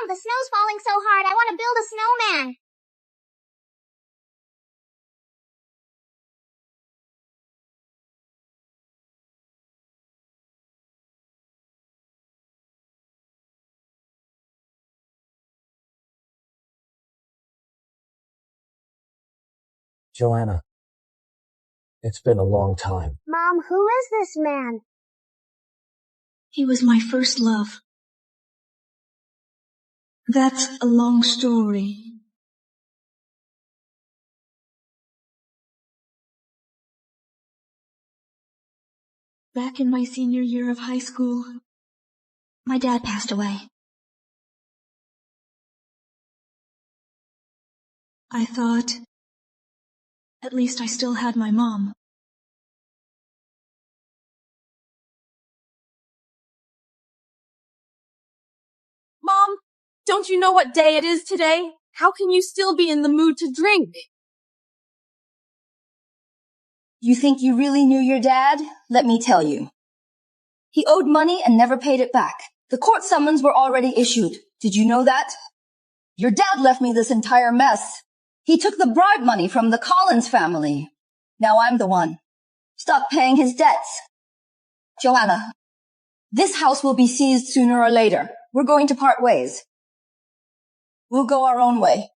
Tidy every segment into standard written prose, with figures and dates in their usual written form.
Mom, the snow's falling so hard, I want to build a snowman. Joanna, it's been a long time. Mom, who is this man? He was my first love. That's a long story. Back in my senior year of high school, my dad passed away. I thought, at least I still had my mom. Mom, don't you know what day it is today? How can you still be in the mood to drink? You think you really knew your dad? Let me tell you. He owed money and never paid it back. The court summons were already issued. Did you know that? Your dad left me this entire mess. He took the bribe money from the Collins family. Now I'm the one. Stuck paying his debts. Joanna, this house will be seized sooner or later. We're going to part ways. We'll go our own way.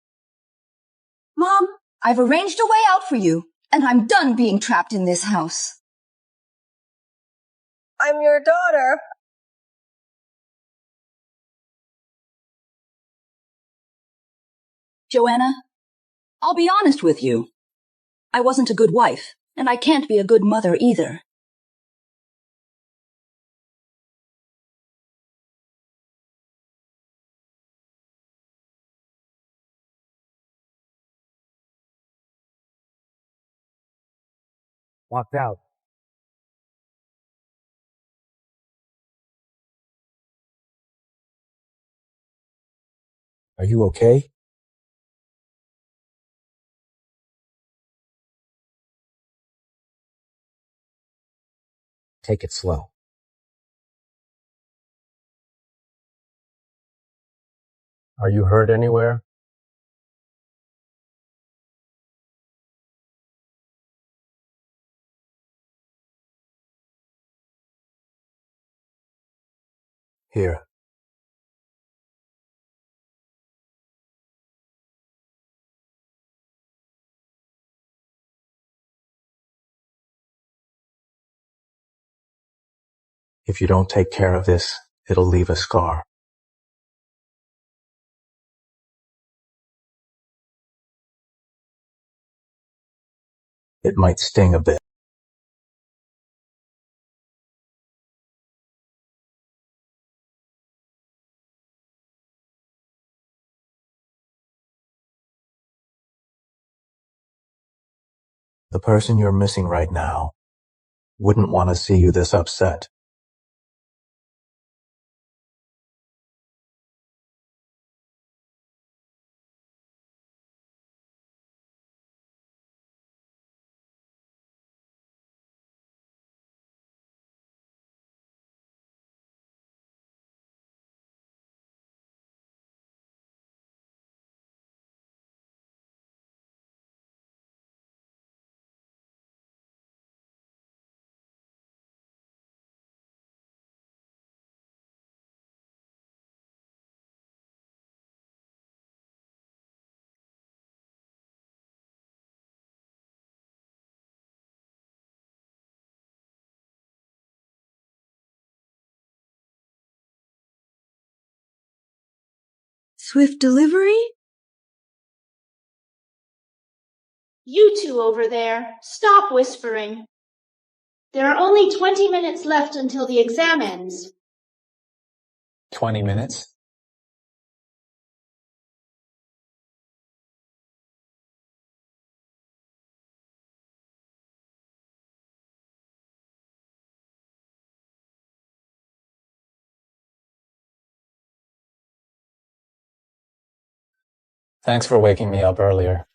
Mom, I've arranged a way out for you, and I'm done being trapped in this house. I'm your daughter. Joanna, I'll be honest with you. I wasn't a good wife, and I can't be a good mother either. Walked out. Are you okay? Take it slow. Are you hurt anywhere? Here. If you don't take care of this, it'll leave a scar. It might sting a bit. The person you're missing right now wouldn't want to see you this upset. Swift delivery? You two over there, stop whispering. There are only 20 minutes left until the exam ends. 20 minutes? Thanks for waking me up earlier.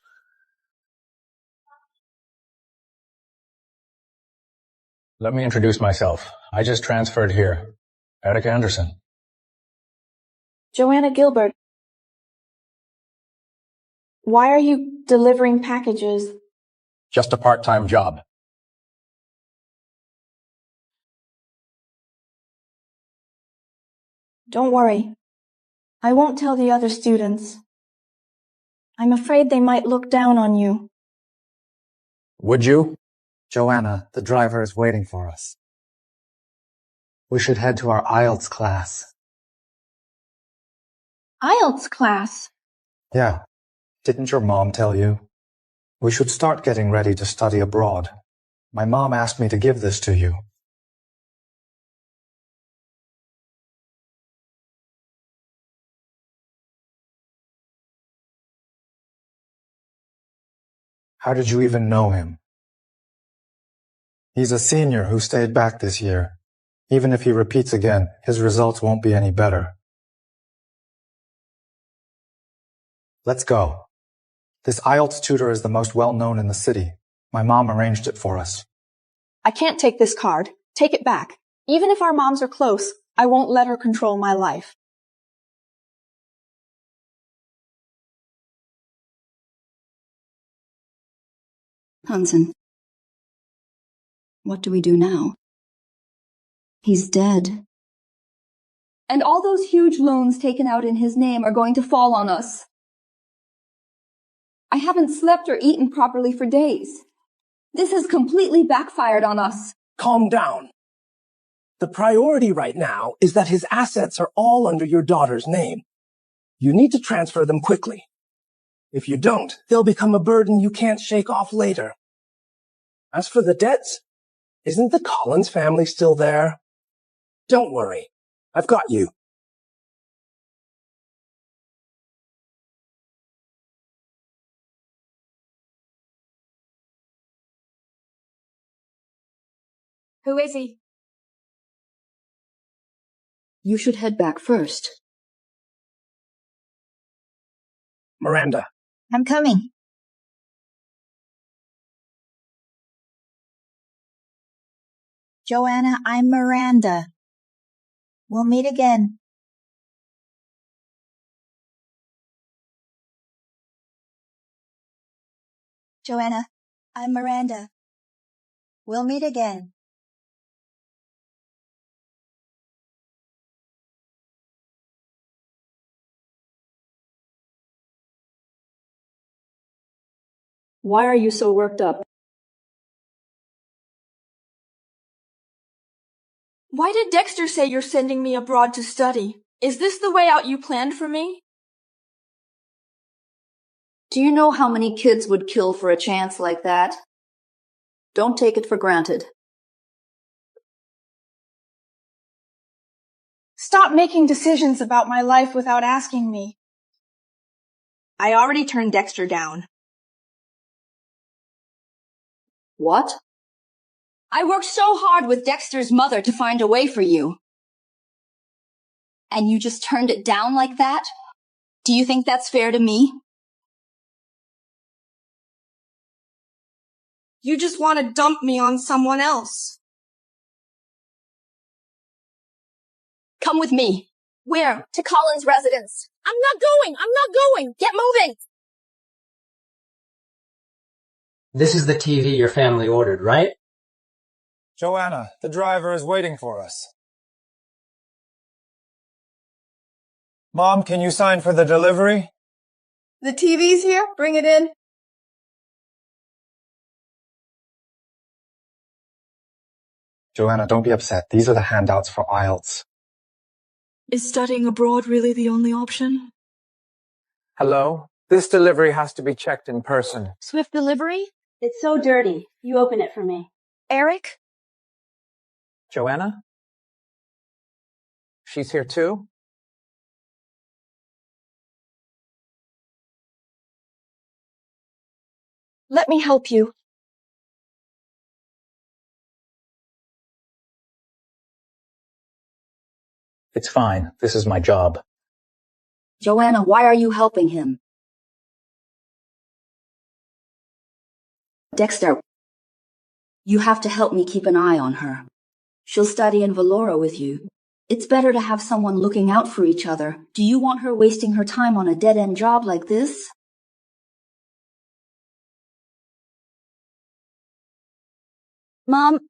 Let me introduce myself. I just transferred here. Erick Anderson. Joanna Gilbert. Why are you delivering packages? Just a part-time job. Don't worry. I won't tell the other students. I'm afraid they might look down on you. Would you? Joanna, the driver is waiting for us. We should head to our IELTS class. IELTS class? Yeah. Didn't your mom tell you? We should start getting ready to study abroad. My mom asked me to give this to you. How did you even know him? He's a senior who stayed back this year. Even if he repeats again, his results won't be any better. Let's go. This IELTS tutor is the most well-known in the city. My mom arranged it for us. I can't take this card. Take it back. Even if our moms are close, I won't let her control my life. Hansen, what do we do now? He's dead. And all those huge loans taken out in his name are going to fall on us. I haven't slept or eaten properly for days. This has completely backfired on us. Calm down. The priority right now is that his assets are all under your daughter's name. You need to transfer them quickly. If you don't, they'll become a burden you can't shake off later. As for the debts, isn't the Collins family still there? Don't worry. I've got you. Who is he? You should head back first. Miranda. I'm coming. Joanna, I'm Miranda. We'll meet again. Joanna, I'm Miranda. We'll meet again. Why are you so worked up? Why did Dexter say you're sending me abroad to study? Is this the way out you planned for me? Do you know how many kids would kill for a chance like that? Don't take it for granted. Stop making decisions about my life without asking me. I already turned Dexter down. What? I worked so hard with Dexter's mother to find a way for you. And you just turned it down like that? Do you think that's fair to me? You just want to dump me on someone else. Come with me. Where? To Colin's residence. I'm not going. Get moving. This is the TV your family ordered, right? Joanna, the driver is waiting for us. Mom, can you sign for the delivery? The TV's here. Bring it in. Joanna, don't be upset. These are the handouts for IELTS. Is studying abroad really the only option? Hello? This delivery has to be checked in person. Swift delivery? It's so dirty. You open it for me. Eric? Joanna? She's here too? Let me help you. It's fine. This is my job. Joanna, why are you helping him? Dexter, you have to help me keep an eye on her. She'll study in Valora with you. It's better to have someone looking out for each other. Do you want her wasting her time on a dead-end job like this? Mom,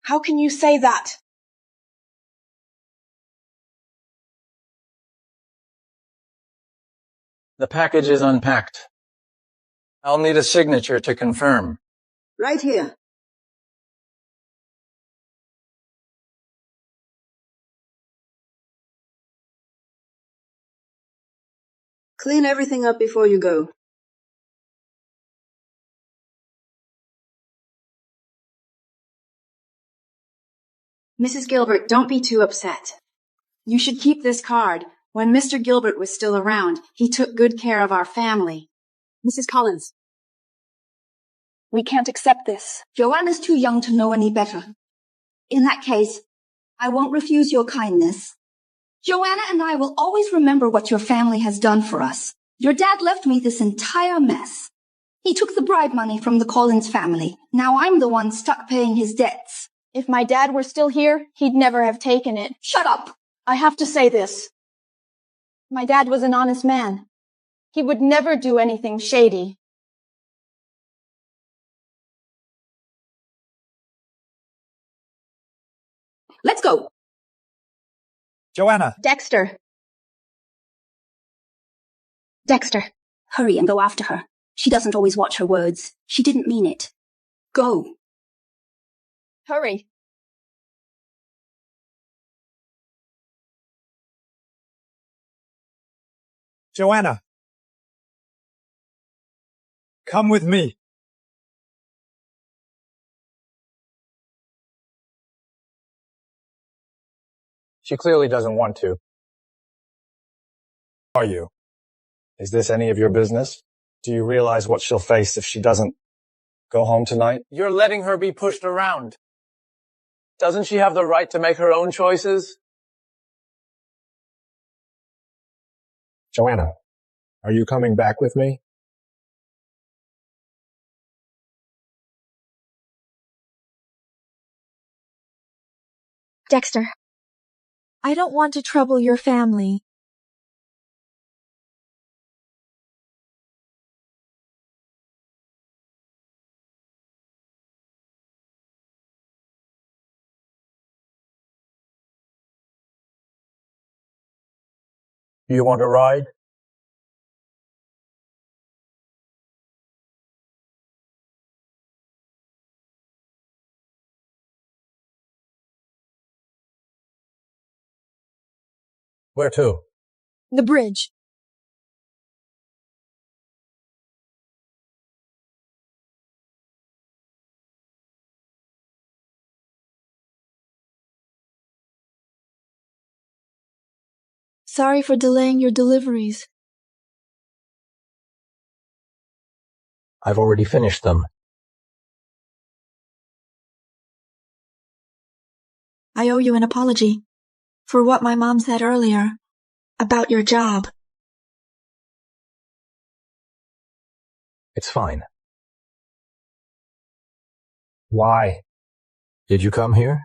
how can you say that? The package is unpacked. I'll need a signature to confirm. Right here. Clean everything up before you go. Mrs. Gilbert, don't be too upset. You should keep this card. When Mr. Gilbert was still around, he took good care of our family. Mrs. Collins, we can't accept this. Joanna's too young to know any better. In that case, I won't refuse your kindness. Joanna and I will always remember what your family has done for us. Your dad left me this entire mess. He took the bribe money from the Collins family. Now I'm the one stuck paying his debts. If my dad were still here, he'd never have taken it. Shut up! I have to say this. My dad was an honest man. He would never do anything shady. Let's go! Joanna! Dexter. Dexter, hurry and go after her. She doesn't always watch her words. She didn't mean it. Go. Hurry. Joanna! Come with me. She clearly doesn't want to. Are you? Is this any of your business? Do you realize what she'll face if she doesn't go home tonight? You're letting her be pushed around. Doesn't she have the right to make her own choices? Joanna, are you coming back with me? Dexter, I don't want to trouble your family. You want a ride? Where to? The bridge. Sorry for delaying your deliveries. I've already finished them. I owe you an apology for what my mom said earlier about your job. It's fine. Why? Did you come here?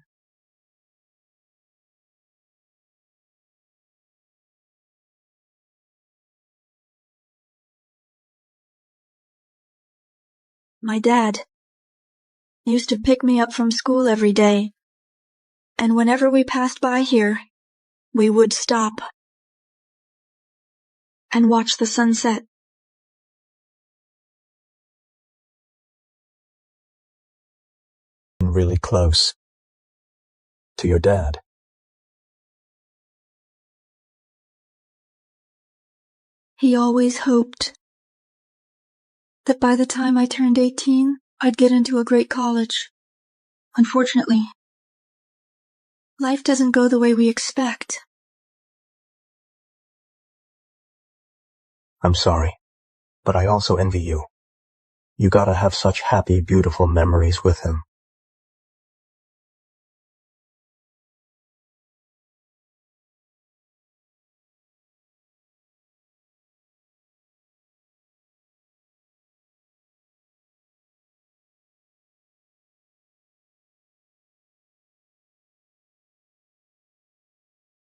My dad used to pick me up from school every day, and whenever we passed by here, we would stop and watch the sunset. Really close to your dad. He always hoped that by the time I turned 18, I'd get into a great college. Unfortunately, life doesn't go the way we expect. I'm sorry, but I also envy you. You gotta have such happy, beautiful memories with him.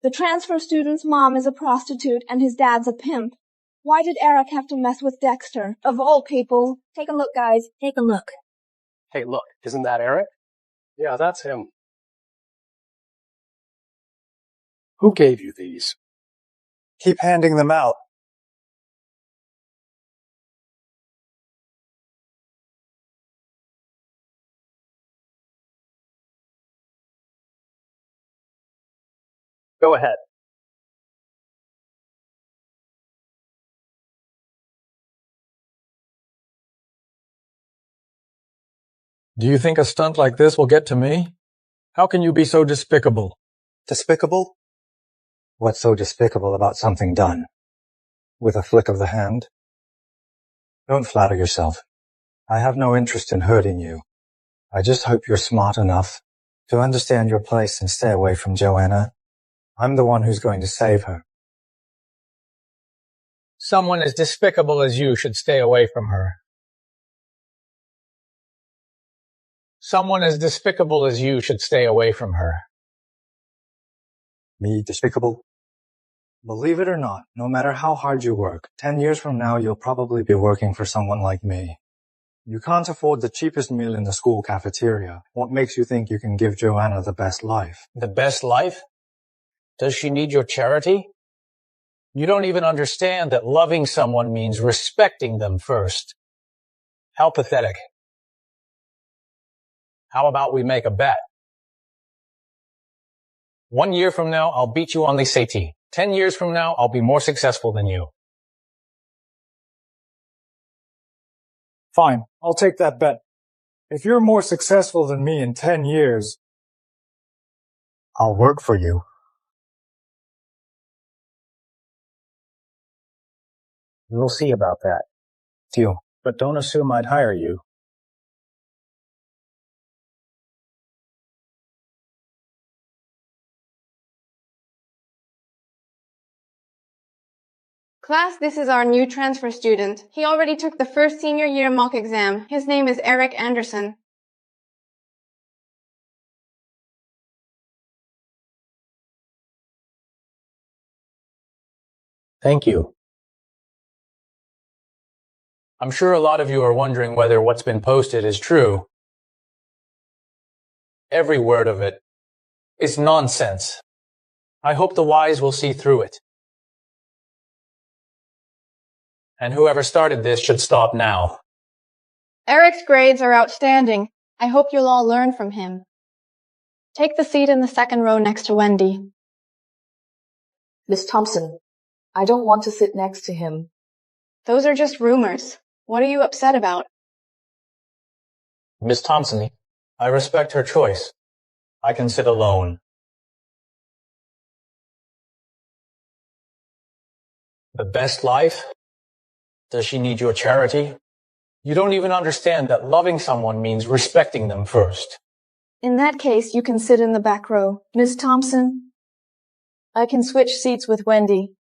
The transfer student's mom is a prostitute and his dad's a pimp. Why did Eric have to mess with Dexter, of all people? Take a look, guys. Take a look. Hey, look, isn't that Eric? Yeah, that's him. Who gave you these? Keep handing them out. Go ahead. Do you think a stunt like this will get to me? How can you be so despicable? Despicable? What's so despicable about something done? With a flick of the hand? Don't flatter yourself. I have no interest in hurting you. I just hope you're smart enough to understand your place and stay away from Joanna. I'm the one who's going to save her. Someone as despicable as you should stay away from her. Someone as despicable as you should stay away from her. Me despicable? Believe it or not, no matter how hard you work, 10 years from now you'll probably be working for someone like me. You can't afford the cheapest meal in the school cafeteria. What makes you think you can give Joanna the best life? The best life? Does she need your charity? You don't even understand that loving someone means respecting them first. How pathetic. How about we make a bet? 1 year from now, I'll beat you on the SAT. 10 years from now, I'll be more successful than you. Fine, I'll take that bet. If you're more successful than me in 10 years, I'll work for you. We'll see about that. Deal. But don't assume I'd hire you. Class, this is our new transfer student. He already took the first senior year mock exam. His name is Erick Anderson. Thank you. I'm sure a lot of you are wondering whether what's been posted is true. Every word of it is nonsense. I hope the wise will see through it. And whoever started this should stop now. Erick's grades are outstanding. I hope you'll all learn from him. Take the seat in the second row next to Wendy. Miss Thompson, I don't want to sit next to him. Those are just rumors. What are you upset about? Miss Thompson, I respect her choice. I can sit alone. The best life? Does she need your charity? You don't even understand that loving someone means respecting them first. In that case, you can sit in the back row. Miss Thompson, I can switch seats with Wendy.